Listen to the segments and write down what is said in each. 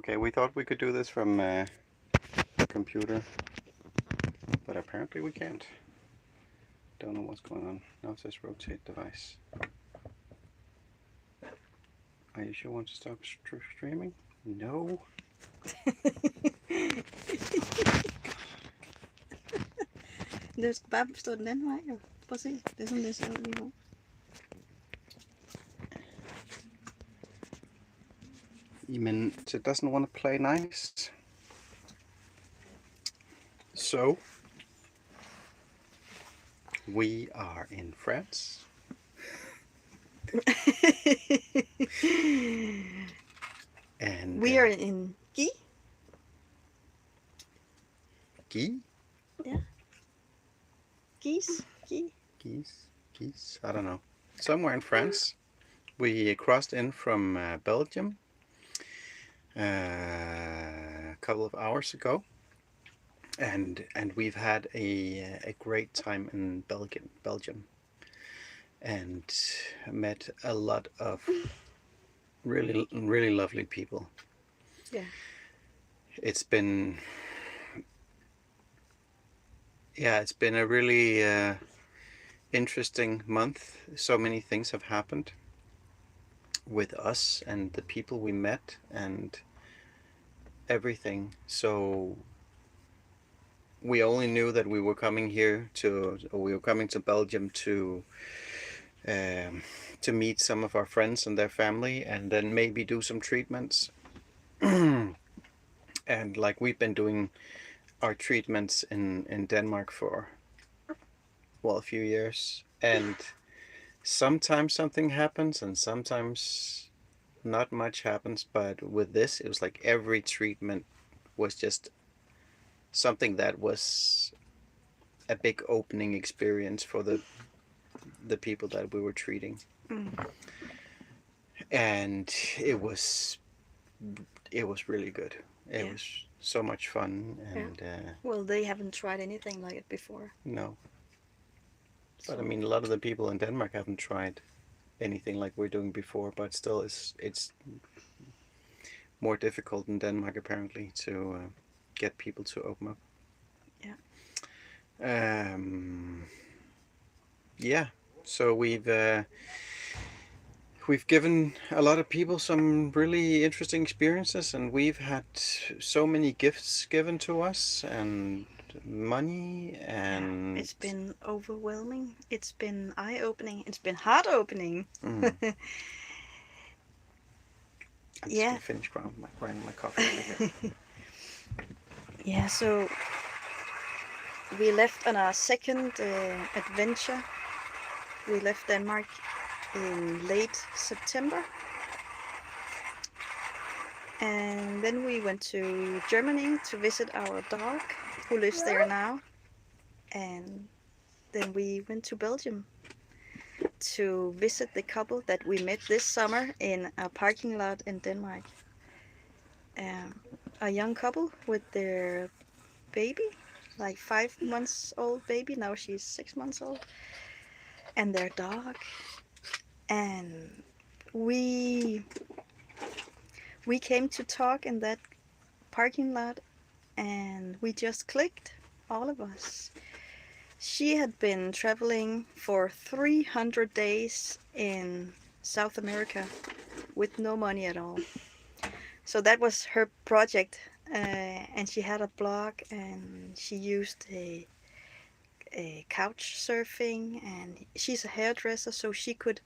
Okay, we thought we could do this from the computer, but apparently we can't. Don't know what's going on. Now it says rotate device. Are you sure you want to stop streaming? No. Du skal bare stå den anden vej, jo. Prøv at se. Det er sådan, det ser ud lige nu. Jamen, it doesn't want to play nice. So, we are in France. And We are in Guy. Guy? Yeah. Geese. Geese? I don't know. Somewhere in France. We crossed in from Belgium a couple of hours ago, and we've had a great time in Belgium, and met a lot of really lovely people. Yeah. It's been a really interesting month. So many things have happened with us and the people we met and everything. So we only knew that we were coming to Belgium to meet some of our friends and their family, and then maybe do some treatments. And like we've been doing our treatments in Denmark for a few years, and sometimes something happens and sometimes not much happens, but with this it was like every treatment was just something that was a big opening experience for the people that we were treating. And it was really good. It was so much fun, and well, they haven't tried anything like it before. No. But I mean, a lot of the people in Denmark haven't tried anything like we're doing before, but still it's more difficult in Denmark apparently to get people to open up. Yeah. So we've given a lot of people some really interesting experiences, and we've had so many gifts given to us, and money, and it's been overwhelming. It's been eye-opening. It's been heart-opening. I just finished grinding my coffee over here. Yeah, so we left on our second adventure. We left Denmark in late September, and then we went to Germany to visit our dog who lives there now, and then we went to Belgium to visit the couple that we met this summer in a parking lot in Denmark. A young couple with their baby, like 5 months old baby. Now she's 6 months old, and their dog. And we came to talk in that parking lot, and we just clicked, all of us. She had been traveling for 300 days in South America with no money at all. So that was her project, and she had a blog, and she used a couch surfing, and she's a hairdresser, so she could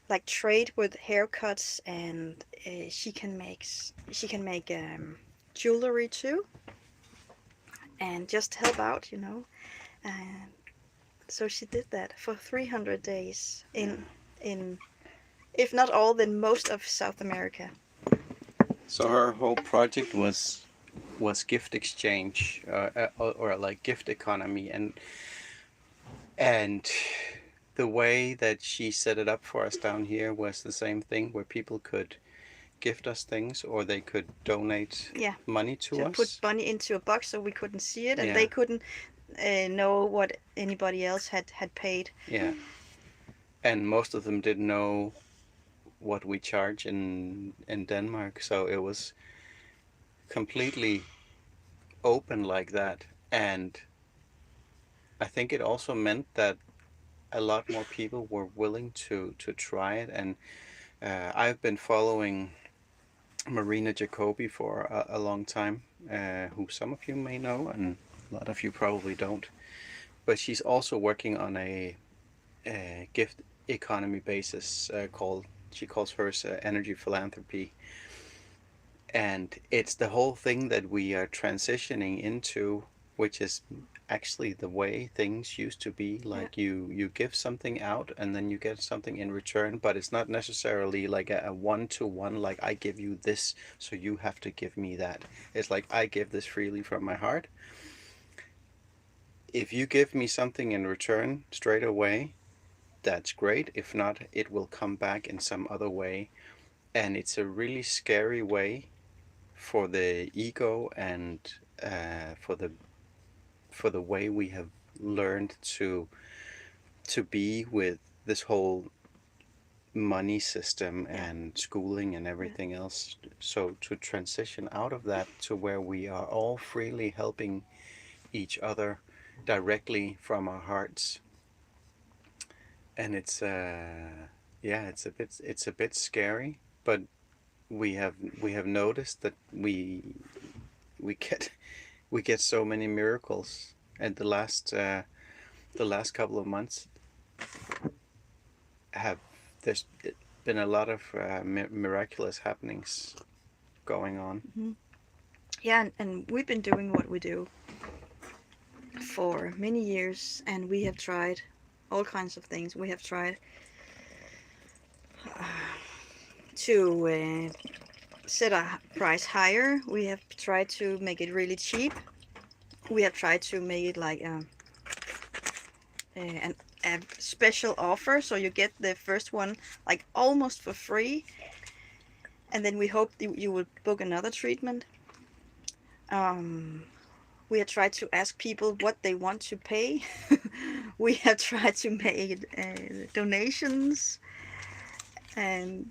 like trade with haircuts, and she can make jewelry too, and just help out, and so she did that for 300 days in if not all, then most of South America. So her whole project was gift exchange, or like gift economy, and the way that she set it up for us down here was the same thing, where people could gift us things, or they could donate money to us. Put money into a box so we couldn't see it, and they couldn't know what anybody else had paid. Yeah. And most of them didn't know what we charge in Denmark, so it was completely open like that. And I think it also meant that a lot more people were willing to try it. And I've been following Marina Jacobi for a long time, who some of you may know, and a lot of you probably don't. But she's also working on a gift economy basis called, she calls hers energy philanthropy. And it's the whole thing that we are transitioning into, which is actually the way things used to be. Yeah. Like you give something out and then you get something in return, but it's not necessarily like a one to one, like I give you this so you have to give me that. It's like I give this freely from my heart. If you give me something in return straight away, that's great. If not, it will come back in some other way. And it's a really scary way for the ego and for the way we have learned to be with this whole money system Yeah. and schooling and Yeah. everything else. So to transition out of that to where we are all freely helping each other directly from our hearts. And yeah, it's a bit scary, but we have noticed that we get we get so many miracles. And the last couple of months have there's been a lot of miraculous happenings going on. Hmm. Yeah, and we've been doing what we do for many years, and we have tried all kinds of things. We have tried to set a price higher. We have tried to make it really cheap. We have tried to make it like a special offer, so you get the first one like almost for free, and then we hope you will book another treatment. Um, we have tried to ask people what they want to pay. We have tried to make donations and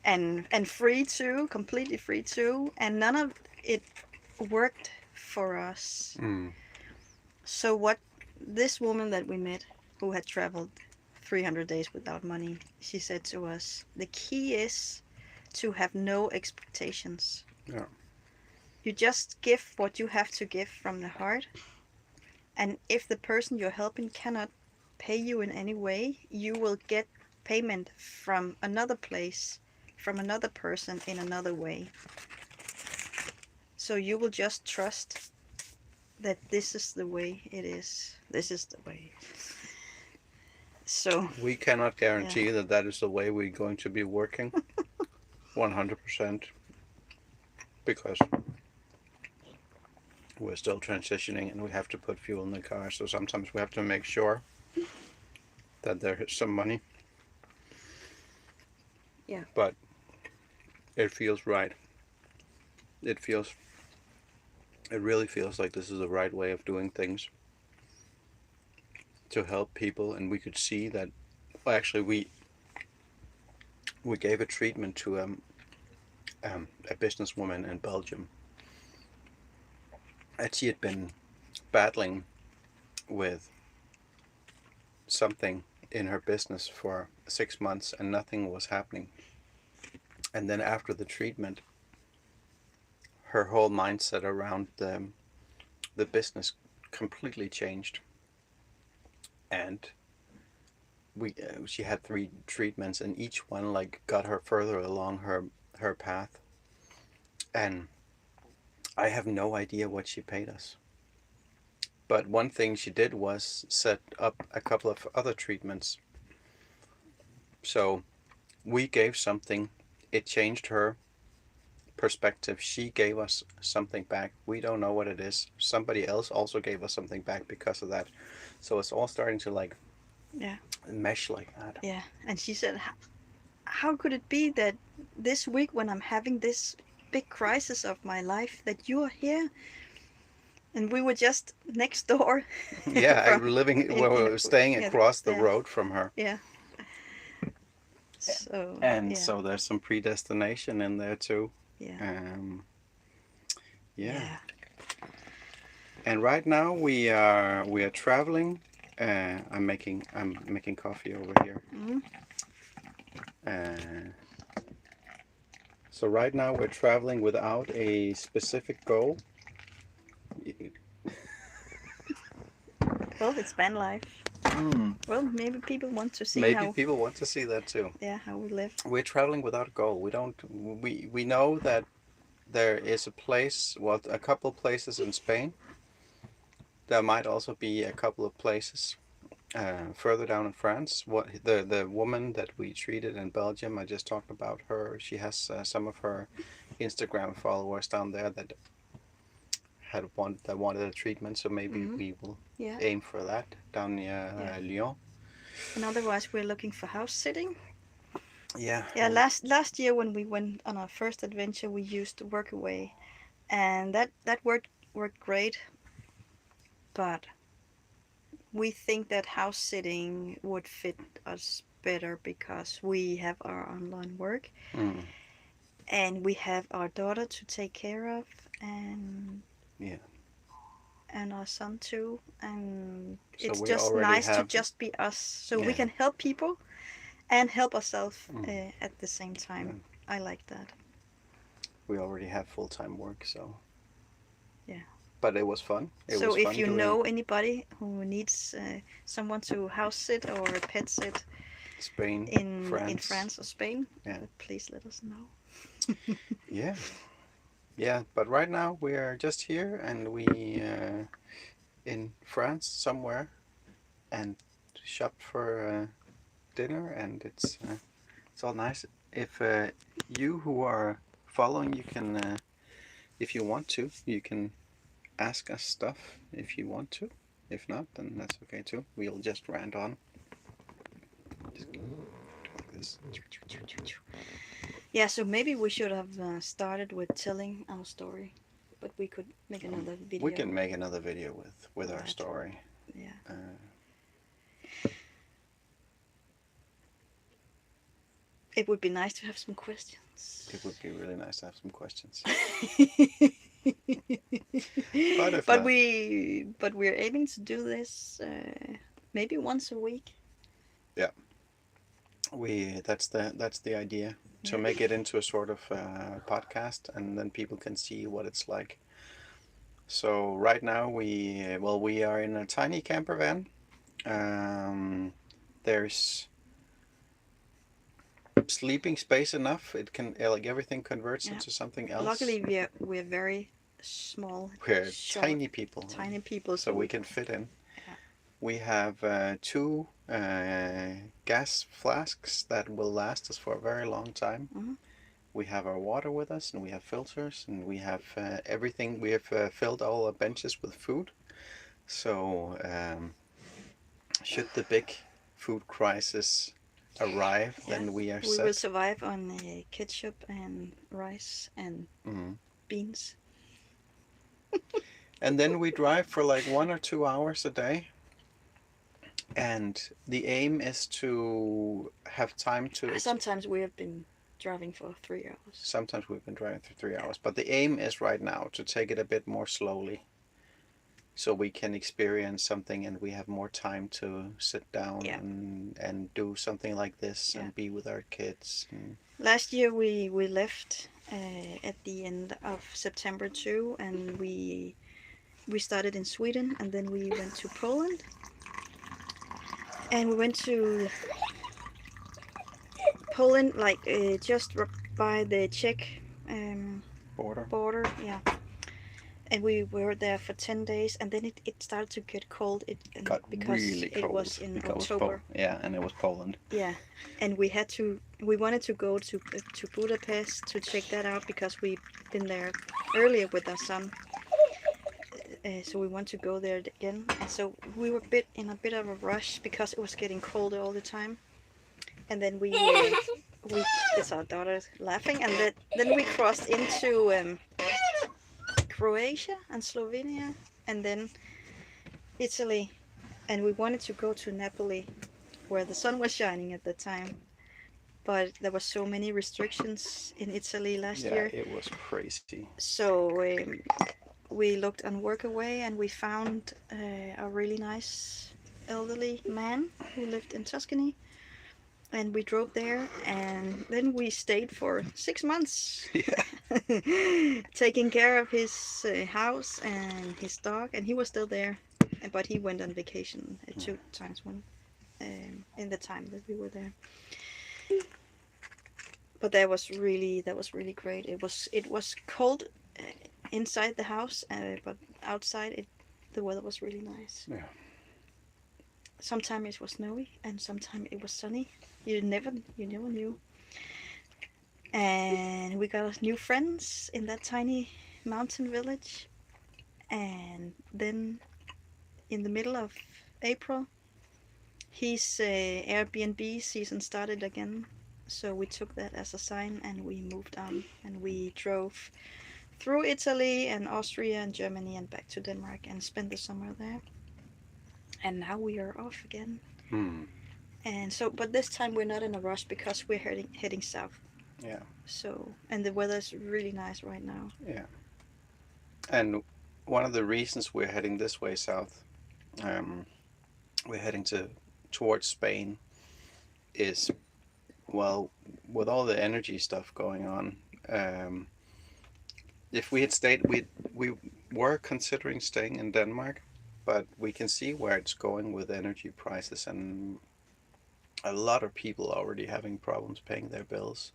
and free too, completely free too, and none of it worked for us. Mm. So what this woman that we met, who had traveled 300 days without money, she said to us, the key is to have no expectations. Yeah. You just give what you have to give from the heart, and if the person you're helping cannot pay you in any way, you will get payment from another place, from another person in another way. So you will just trust that this is the way it is. This is the way. So, We cannot yeah. guarantee that that is the way we're going to be working 100% because we're still transitioning and we have to put fuel in the car. So sometimes we have to make sure that there is some money. Yeah. But it feels right. It feels, it really feels like this is the right way of doing things to help people. And we could see that, well, actually, we gave a treatment to a businesswoman in Belgium. And she had been battling with something in her business for 6 months and nothing was happening. And then after the treatment, her whole mindset around the business completely changed. And she had 3 treatments, and each one like got her further along her path. And I have no idea what she paid us. But one thing she did was set up a couple of other treatments. So we gave something, it changed her perspective. She gave us something back. We don't know what it is. Somebody else also gave us something back because of that. So it's all starting to like Yeah. mesh like that. Yeah. And she said, how could it be that this week when I'm having this big crisis of my life that you are here and we were just next door Yeah, I from living in well, we in were staying yeah, across the yeah, road from her. yeah. So And yeah, so there's some predestination in there too. yeah, Um, Yeah. Yeah. And right now we are traveling. I'm making coffee over here. Mm. Uh, so right now we're traveling without a specific goal. Well, it's van life. Mm. Well, maybe people want to see Maybe how, people want to see that too. yeah, how we live. We're traveling without a goal. We don't. We know that there is a place. Well, a couple places in Spain. There might also be a couple of places further down in France. What the woman that we treated in Belgium, I just talked about her. She has some of her Instagram followers down there that wanted a treatment. So maybe Mm. we will Yeah. aim for that down near Yeah. Lyon. And otherwise, we're looking for house sitting. Yeah. Yeah. Last year when we went on our first adventure, we used Workaway, and that worked great. But we think that house sitting would fit us better because we have our online work Mm, and we have our daughter to take care of, yeah. and our son too, and So it's we just already nice to have. just be us so we Yeah. can help people and help ourselves Mm, at the same yeah. time. I like that. We already have full-time work, so. Yeah. But it was fun. It So was if fun you doing know anybody who needs someone to house sit or pet sit Spain, in France. France or Spain, Yeah. please let us know. Yeah. Yeah. But right now we are just here and we in France somewhere and shopped for dinner and it's all nice. If you who are following, you can if you want to, you can ask us stuff if you want to. If not, then that's okay too. We'll just rant on. Just like this. Yeah, so maybe we should have started with telling our story, but we could make another We video can make another video with of our that. story. Yeah. Uh, It would be nice to have some questions. it would be really nice to have some questions. But if but not, we're aiming to do this maybe once a week. yeah, that's the idea to Yeah. make it into a sort of podcast, and then people can see what it's like. So right now we are in a tiny camper van. There's sleeping space enough. It can like everything converts Yeah. into something else. Luckily, we're very small, We're short, tiny people, tiny people, so so we we can fit in. yeah. We have two gas flasks that will last us for a very long time. Hmm. We have our water with us, and we have filters, and we have everything. We have filled all our benches with food. So, should the big food crisis arrive, Yeah. then we are We will set. survive on ketchup and rice and Mm. beans. And then we drive for like 1 or 2 hours a day. And the aim is to have time to. Sometimes we have been driving for 3 hours. Sometimes we've been driving for 3 hours, but the aim is right now to take it a bit more slowly so we can experience something and we have more time to sit down Yeah. and do something like this Yeah. and be with our kids. And, Last year we left at the end of September too, and we started in Sweden, and then we went to Poland, and we went to Poland like just by the Czech border. border. Yeah, and we were there for 10 days, and then it started to get cold. Got Because really it cold was in because October. yeah, and it was Poland. Yeah, and we wanted to go to Budapest to check that out because we've been there earlier with our son. So we want to go there again, and so we were in a bit of a rush because it was getting colder all the time. And then we it's our daughter laughing, and then we crossed into Croatia and Slovenia, and then Italy, and we wanted to go to Napoli, where the sun was shining at the time. but there were so many restrictions in Italy last Yeah, year. it was crazy. So we looked on Workaway and we found a really nice elderly man who lived in Tuscany. And we drove there, and then we stayed for 6 months, Yeah. taking care of his house and his dog. And he was still there, but he went on vacation 2 times when in the time that we were there. But that was really great. It was cold uh, inside the house, but outside the weather was really nice. Yeah. Sometimes it was snowy and sometimes it was sunny. You never knew. And we got new friends in that tiny mountain village. And then in the middle of April, his Airbnb season started again. So we took that as a sign and we moved on and we drove through Italy and Austria and Germany and back to Denmark and spent the summer there. And now we are off again. Hmm. And so, but this time we're not in a rush because we're heading south. Yeah. So, and the weather's really nice right now. Yeah. And one of the reasons we're heading this way south, um, we're heading towards Spain, is well, with all the energy stuff going on. Um, if we had stayed, we were considering staying in Denmark, but we can see where it's going with energy prices, and a lot of people already having problems paying their bills.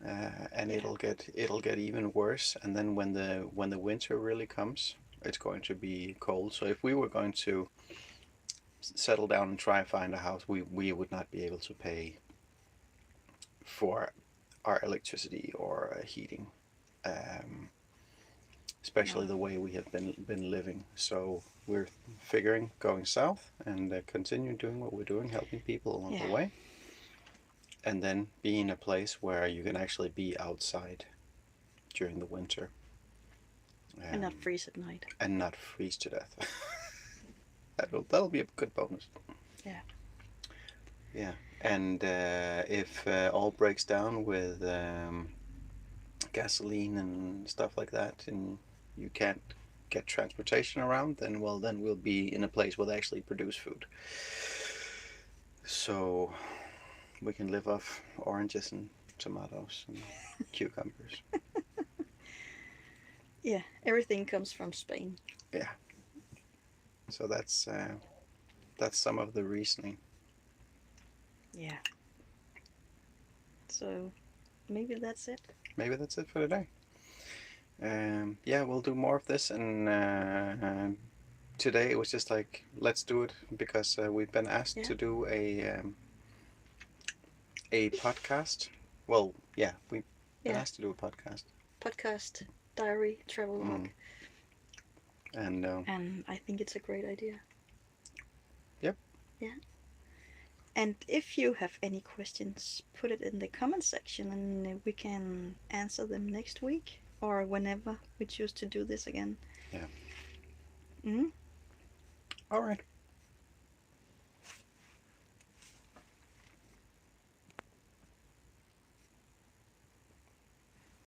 And Yeah. it'll get even worse. And then when the winter really comes, it's going to be cold. So if we were going to settle down and try and find a house, we would not be able to pay for our electricity or heating, um, especially No. the way we have been living. So we're figuring going south and continue doing what we're doing, helping people along the Yeah. way, and then be in a place where you can actually be outside during the winter, And not um, freeze at night. and not freeze to death. That'll be a good bonus. Yeah. Yeah, and if all breaks down with gasoline and stuff like that, and you can't get transportation around, then we'll be in a place where they actually produce food, so we can live off oranges and tomatoes and cucumbers. Yeah. Everything comes from Spain. Yeah, so that's some of the reasoning. Yeah. So maybe that's it. Maybe that's it for today. Yeah, we'll do more of this, and today it was just like, let's do it because we've been asked Yeah. to do a podcast. Well, yeah, we've been Yeah. asked to do a podcast. Podcast, diary, travelogue. Mm. And And I think it's a great idea. yep, Yeah. And if you have any questions, put it in the comment section and we can answer them next week or whenever we choose to do this again. yeah. Mm? All right.